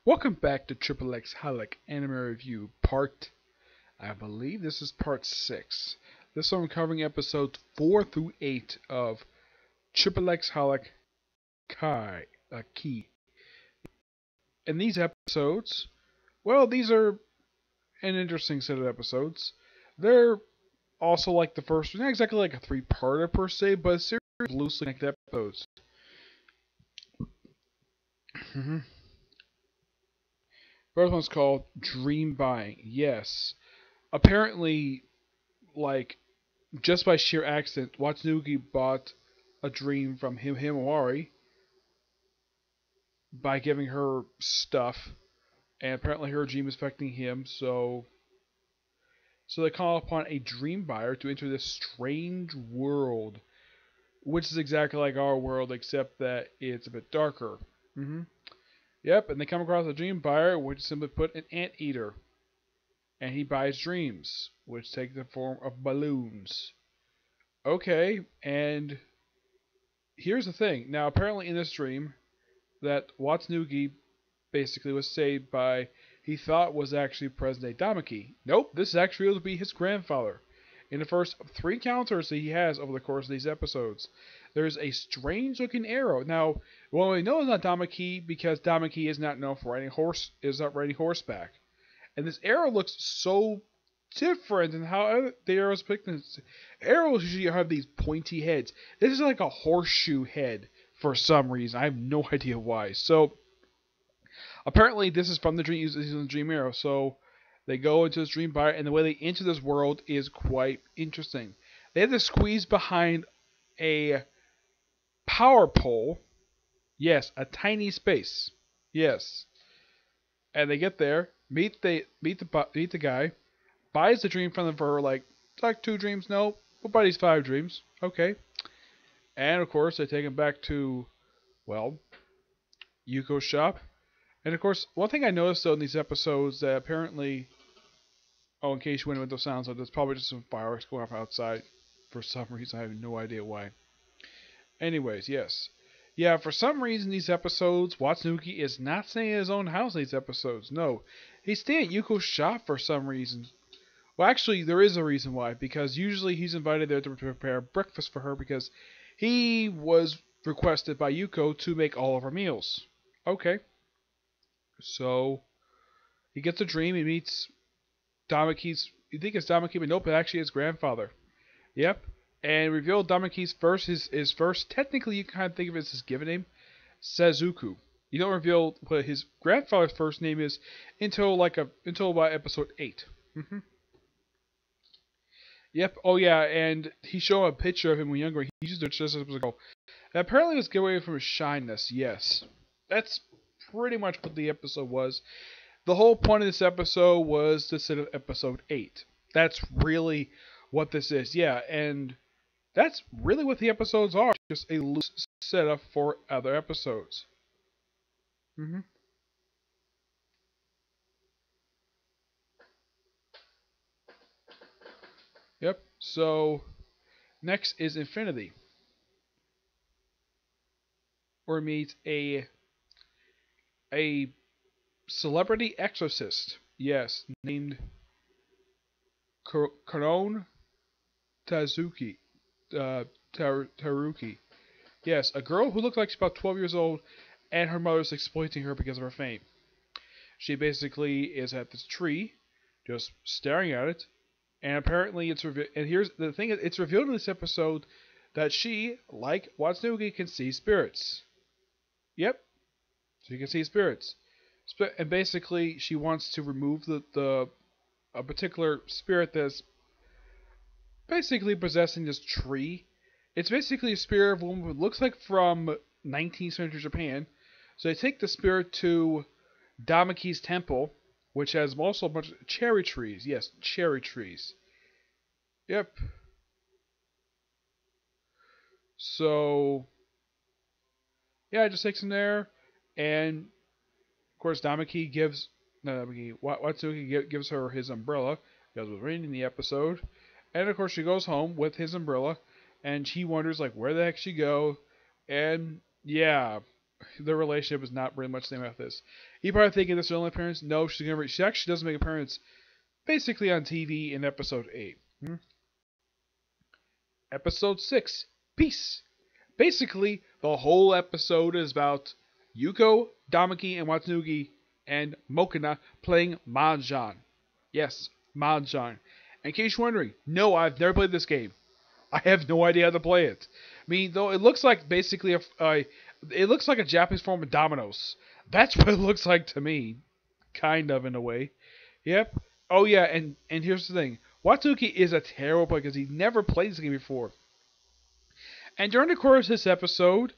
Welcome back to xxxHolic Anime Review I believe this is part 6. This one covering episodes 4 through 8 of xxxHolic Kei. In these episodes, well, these are an interesting set of episodes. They're also like the first, not exactly like a three-parter per se, but a series of loosely connected episodes. First one's called Dream Buying. Yes. Apparently, like, just by sheer accident, Watsuki bought a dream from Himawari by giving her stuff, and apparently her dream is affecting him, so they call upon a dream buyer to enter this strange world, which is exactly like our world, except that it's a bit darker. Yep, and they come across a dream buyer, which is simply put an anteater. And he buys dreams, which take the form of balloons. Okay, and here's the thing. Now, apparently in this dream, that Watsuki basically was saved by, he thought was actually present-day Damaki. Nope, this is actually to be his grandfather. In the first 3 encounters that he has over the course of these episodes, there's a strange-looking arrow. Now, well, we know it's not Damaki because Damaki is not known for riding horseback. And this arrow looks so different than how the arrows depicted. Arrows usually have these pointy heads. This is like a horseshoe head for some reason. I have no idea why. So apparently this is from the dream, using the dream arrow. So they go into this dream buyer, and the way they enter this world is quite interesting. They have to squeeze behind a power pole. Yes, a tiny space. Yes, and they get there, meet the guy, buys the dream from them for like 2 dreams. No, we'll buy these 5 dreams. Okay, and of course they take him back to, well, Yuko's shop. And of course, one thing I noticed though in these episodes that apparently, oh, in case you went with those sounds, so there's probably just some fireworks going off outside for some reason. I have no idea why. Anyways, yes. Yeah, for some reason these episodes, Watsuki is not staying in his own house in these episodes. No, he's staying at Yuko's shop for some reason. Well, actually, there is a reason why. Because usually he's invited there to prepare breakfast for her because he was requested by Yuko to make all of her meals. Okay. So, he gets a dream. He meets Damaki's, you think it's Damaki, but nope, it's actually his grandfather. Yep. And revealed Damaki's his first, technically you can kind of think of it as his given name, Sazuku. You don't reveal what his grandfather's first name is until about episode 8. Yep. Oh yeah, and he showed a picture of him when younger. He used to just ago. And apparently it was get away from his shyness. Yes, that's pretty much what the episode was. The whole point of this episode was to set up episode 8. That's really what this is. Yeah, and that's really what the episodes are. Just a loose setup for other episodes. Yep. So next is Infinity, where we meet a celebrity exorcist. Yes, named Karon Tazuki. Taruki. Yes, a girl who looks like she's about 12 years old, and her mother's exploiting her because of her fame. She basically is at this tree, just staring at it, and apparently it's revealed. And here's the thing: it's revealed in this episode that she, like Watsuki, can see spirits. Yep, she can see spirits, and basically she wants to remove a particular spirit that's basically possessing this tree. It's basically a spirit of a woman who looks like from 19th century Japan. So they take the spirit to Damaki's temple, which has also a bunch of cherry trees. Yes, cherry trees. Yep. So, yeah, it just takes him there, and of course Damaki gives, no, Damaki, Watsuki gives her his umbrella, because it was raining in the episode, and of course she goes home with his umbrella, and she wonders like where the heck she go, and yeah, their relationship is not really much the same after this. You probably thinking this is her only appearance. No, she actually does make an appearance basically on TV in episode 8. Episode 6, Peace. Basically, the whole episode is about Yuko, Damaki, and Watsuki and Mokina playing Mahjong. Yes, Mahjong. In case you're wondering, no, I've never played this game. I have no idea how to play it. I mean, though it looks like basically it looks like a Japanese form of dominoes. That's what it looks like to me, kind of in a way. Yep. Oh yeah, and here's the thing: Watsuki is a terrible player because he never played this game before. And during the course of this episode,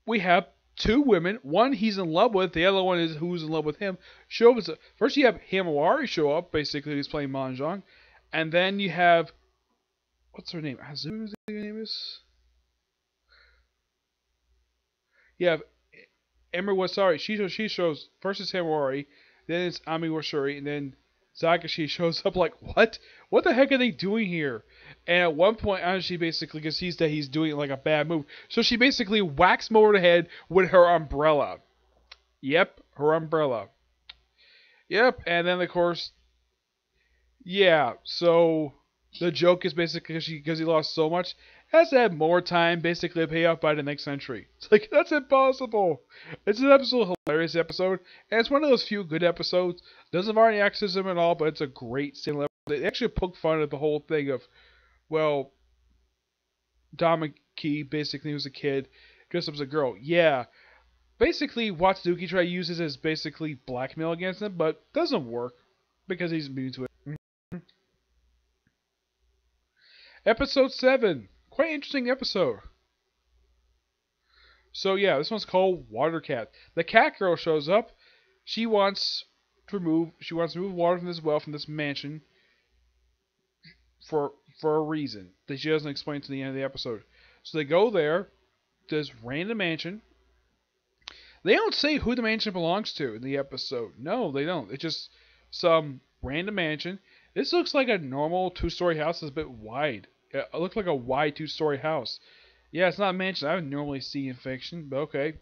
we have two women. One he's in love with, the other one is who's in love with him. Show up. First you have Himawari show up, basically he's playing Mahjong, and then you have what's her name? Hazu, her name is. You have Emery Wasari. She shows first it's Himawari, then it's Ami Wasuri, and then Zakashi shows up like, what? What the heck are they doing here? And at one point, she basically sees that he's doing like a bad move. So she basically whacks him over the head with her umbrella. Yep, her umbrella. Yep, and then of course, yeah, so the joke is basically because he lost so much, has to have more time basically to pay off by the next century. It's like, that's impossible. It's an absolute hilarious episode, and it's one of those few good episodes. Doesn't have any sexism at all, but it's a great scene. They actually poke fun at the whole thing of, well, Damaki basically was a kid, dressed up as a girl. Yeah, basically Watsuki try to use this as basically blackmail against him, but doesn't work because he's immune to it. Episode 7. Quite interesting episode. So yeah, this one's called Water Cat. The cat girl shows up. She wants to remove water from this well, from this mansion, for a reason that she doesn't explain to the end of the episode. So they go there, this random mansion. They don't say who the mansion belongs to in the episode. No, they don't. It's just some random mansion. This looks like a normal two-story house that's a bit wide. It looks like a wide two-story house. Yeah, it's not a mansion I would normally see in fiction, but okay.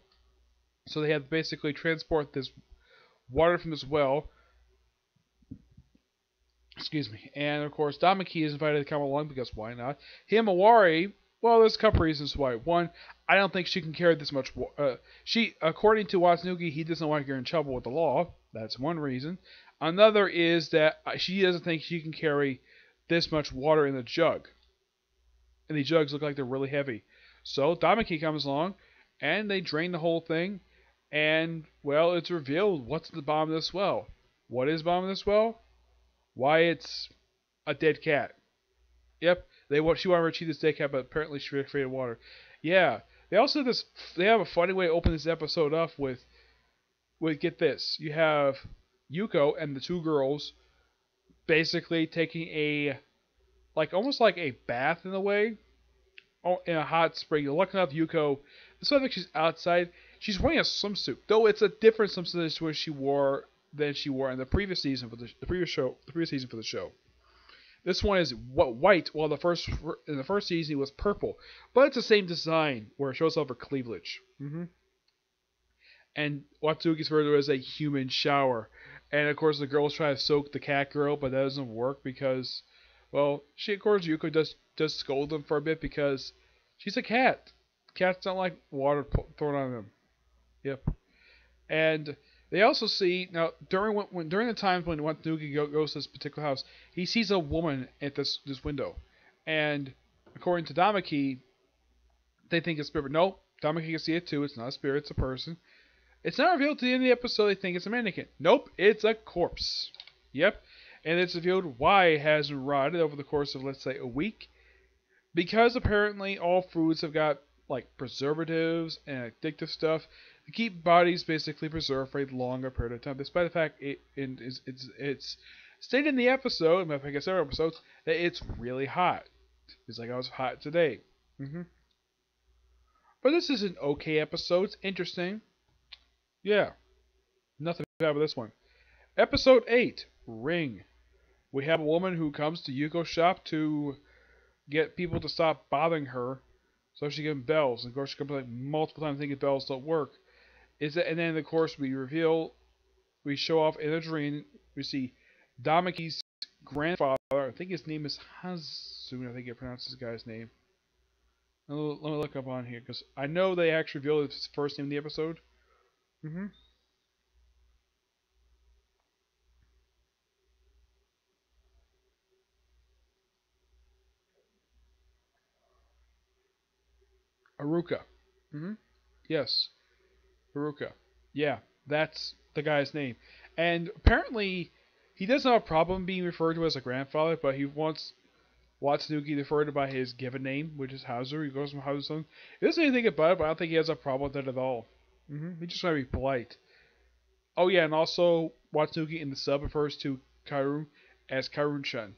So they have to basically transport this water from this well. Excuse me. And of course, Damaki is invited to come along because why not? Himawari, well, there's a couple reasons why. One, I don't think she can carry this much water. According to Watsuki, he doesn't want to get in trouble with the law. That's one reason. Another is that she doesn't think she can carry this much water in a jug. And the jugs look like they're really heavy. So Damaki comes along, and they drain the whole thing. And, well, it's revealed what's at the bottom of this well. What is the bottom of this well? Why, it's a dead cat. Yep, she wanted to retrieve this dead cat, but apparently she created water. Yeah, they also have they have a funny way to open this episode up with get this. You have Yuko and the two girls basically taking almost like a bath in a way, in a hot spring. You're looking up Yuko. This one, I think she's outside. She's wearing a swimsuit, though it's a different swimsuit than she wore in the previous season for the previous season for the show. This one is white, while in the first season it was purple, but it's the same design where it shows off her cleavage. And Watsuki's referred to as a human shower, and of course the girls try to soak the cat girl, but that doesn't work because, well, of course Yuko does scold them for a bit because she's a cat. Cats don't like water thrown on them. Yep. And they also see, now, during the times when Watsuki goes to this particular house, he sees a woman at this window. And according to Damaki, they think it's a spirit. No, Damaki can see it too. It's not a spirit, it's a person. It's not revealed to the end of the episode they think it's a mannequin. Nope, it's a corpse. Yep. And it's revealed why it hasn't rotted over the course of, let's say, a week. Because apparently all foods have got, like, preservatives and addictive stuff to keep bodies basically preserved for a longer period of time, despite the fact it's stated in the episode, I think it's several episodes, that it's really hot. It's like, I was hot today. But this is an okay episode. It's interesting. Yeah. Nothing bad with this one. Episode 8, Ring. We have a woman who comes to Yuko's shop to get people to stop bothering her So she gives bells, and of course she comes like multiple times thinking bells don't work. And then of course we show off in a dream. We see Damaki's grandfather. I think his name is Hazun. I think I pronounced this guy's name. Let me look up on here because I know they actually revealed his first name in the episode. Mm-hmm. Aruka. Mm-hmm. Yes, Aruka. Yeah, that's the guy's name. And apparently, he doesn't have a problem being referred to as a grandfather, but he wants Watsuki referred to by his given name, which is Hauser. He goes from Hauser. He doesn't say anything about it, but I don't think he has a problem with that at all. He just trying to be polite. Oh yeah, and also Watsuki in the sub refers to Karun as Karun-chan,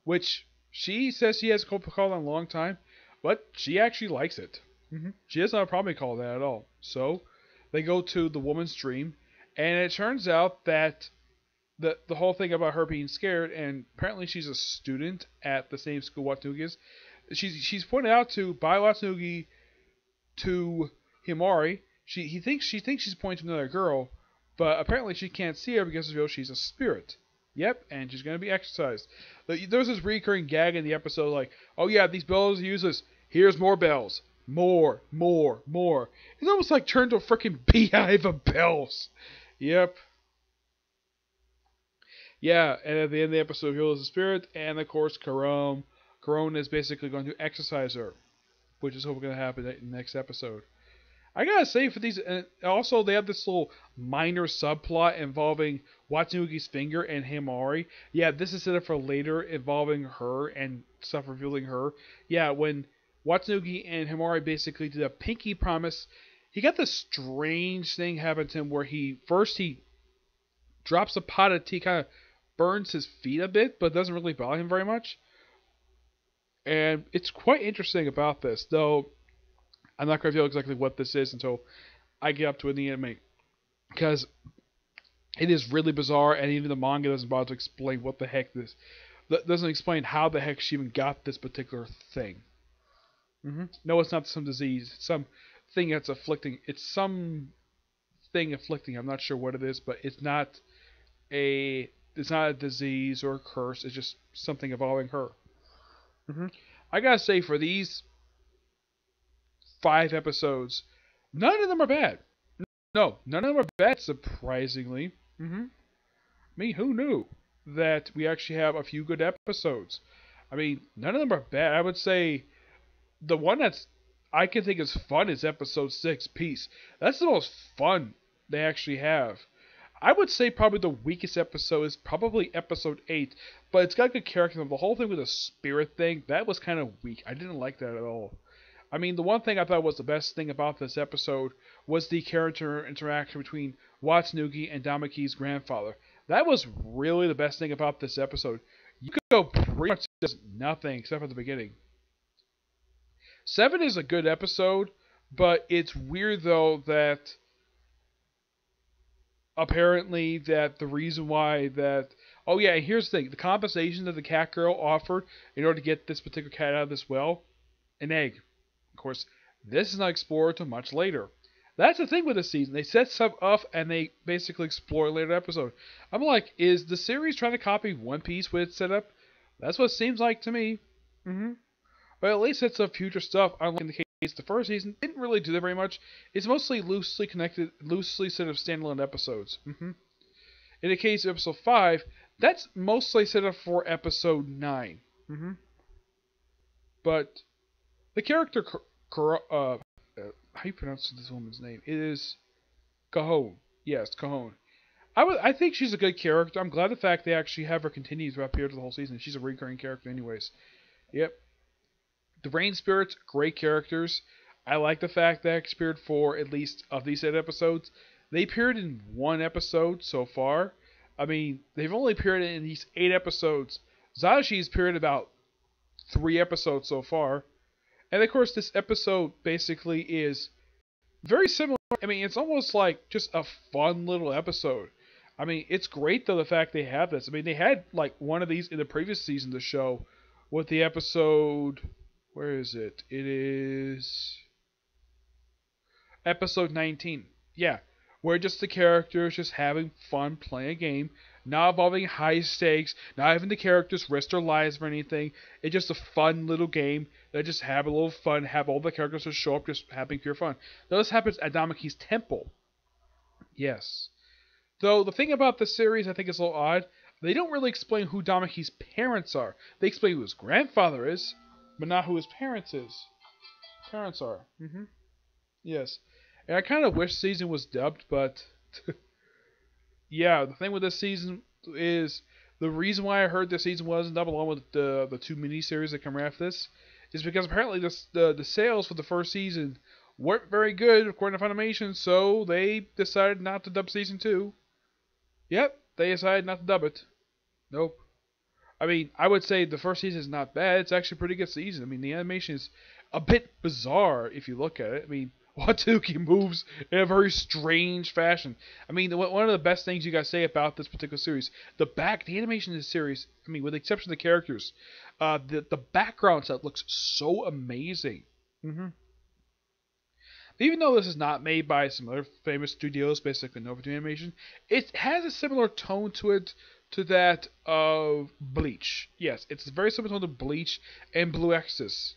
which she says she has called in a long time, but she actually likes it. She doesn't have a problem calling that at all. So they go to the woman's dream, and it turns out that the whole thing about her being scared, and apparently she's a student at the same school Watsuki is. She's pointed out to by Watsuki to Himari. She thinks she's pointing to another girl, but apparently she can't see her because she's a spirit. Yep, and she's gonna be exorcised. There's this recurring gag in the episode like, oh yeah, these bells are useless. Here's more bells. More. It's almost like turned to a freaking beehive of bells. Yep. Yeah, and at the end of the episode, he heals the spirit, and of course, Corone is basically going to exorcise her, which is hopefully going to happen in the next episode. I gotta say, for these, also they have this little minor subplot involving Watsuki's finger and Himari. Yeah, this is set up for later, involving her and stuff revealing her. Yeah, when Watsuki and Himari basically did a pinky promise, he got this strange thing happen to him where he drops a pot of tea, kind of burns his feet a bit, but doesn't really bother him very much. And it's quite interesting about this, though I'm not going to reveal exactly what this is until I get up to it in the anime, because it is really bizarre, and even the manga doesn't bother to explain what the heck this doesn't explain how the heck she even got this particular thing. No, it's not some disease. It's some thing that's afflicting. It's some thing afflicting. I'm not sure what it is, but it's not a disease or a curse. It's just something involving her. I gotta say, for these 5 episodes, none of them are bad. No, none of them are bad, surprisingly. I mean, who knew that we actually have a few good episodes? I mean, none of them are bad. I would say the one that's I can think is fun is episode 6, Peace. That's the most fun they actually have. I would say probably the weakest episode is probably episode 8, but it's got good character. The whole thing with the spirit thing, that was kind of weak. I didn't like that at all. I mean, the one thing I thought was the best thing about this episode was the character interaction between Watsuki and Damaki's grandfather. That was really the best thing about this episode. You could go pretty much just nothing except for the beginning. 7 is a good episode, but it's weird though that apparently that the reason why that oh yeah, and here's the thing, the compensation that the cat girl offered in order to get this particular cat out of this well, an egg. Of course, this is not explored until much later. That's the thing with this season. They set stuff up and they basically explore a later episode. I'm like, is the series trying to copy One Piece with its setup? That's what it seems like to me. But at least it's some future stuff. Unlike in the case the first season, didn't really do that very much. It's mostly loosely connected, loosely set of standalone episodes. In the case of episode 5, that's mostly set up for episode 9. But the character, how you pronounce this woman's name? It is Cajon. Yes, Cajon. I think she's a good character. I'm glad the fact they actually have her continue throughout the whole season. She's a recurring character anyways. Yep. The Rain Spirits, great characters. I like the fact that they appeared for at least of these 8 episodes. They appeared in 1 episode so far. I mean, they've only appeared in these 8 episodes. Zayashi's appeared about 3 episodes so far. And of course, this episode basically is very similar. I mean, it's almost like just a fun little episode. I mean, it's great though the fact they have this. I mean, they had like one of these in the previous season of the show with the episode. Where is it? It is episode 19. Yeah, where just the characters just having fun playing a game, not involving high stakes, not having the characters risk their lives or anything. It's just a fun little game that just have a little fun, have all the characters just show up just having pure fun. Now this happens at Damaki's temple. Yes. Though the thing about this series I think is a little odd, they don't really explain who Damaki's parents are. They explain who his grandfather is, but not who his parents are. Yes. And I kind of wish season was dubbed, but yeah, the thing with this season is the reason why I heard this season wasn't dubbed along with the two miniseries that come right after this is because apparently the sales for the first season weren't very good according to Funimation, so they decided not to dub season 2. Yep, they decided not to dub it. Nope. I mean, I would say the first season is not bad. It's actually a pretty good season. I mean, the animation is a bit bizarre if you look at it. I mean, Watanuki moves in a very strange fashion. I mean, one of the best things you guys say about this particular series, the animation in this series, I mean, with the exception of the characters, the background set looks so amazing. Even though this is not made by some other famous studios, basically Nova Animation, it has a similar tone to it to that of Bleach. Yes, it's a very similar tone to Bleach and Blue Exorcist.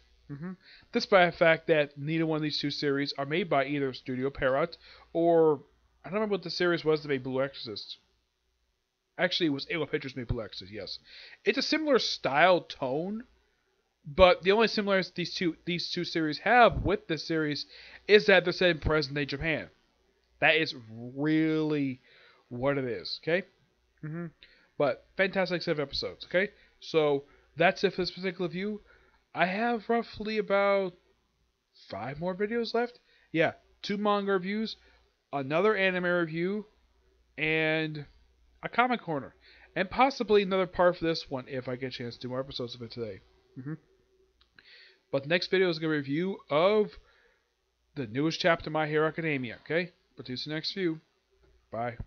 Despite the fact that neither one of these two series are made by either Studio Parrot or I don't remember what the series was that made Blue Exorcist. Actually, it was Ava Pictures made Blue Exorcist. Yes, it's a similar style tone, but the only similarities these two series have with this series is that they're set in present day Japan. That is really what it is. Okay. But fantastic set of episodes. Okay, so that's it for this particular review. I have roughly about 5 more videos left. Yeah, 2 manga reviews, another anime review, and a comic corner. And possibly another part for this one if I get a chance to do more episodes of it today. But the next video is going to be a review of the newest chapter of My Hero Academia. Okay? But see you next view. Bye.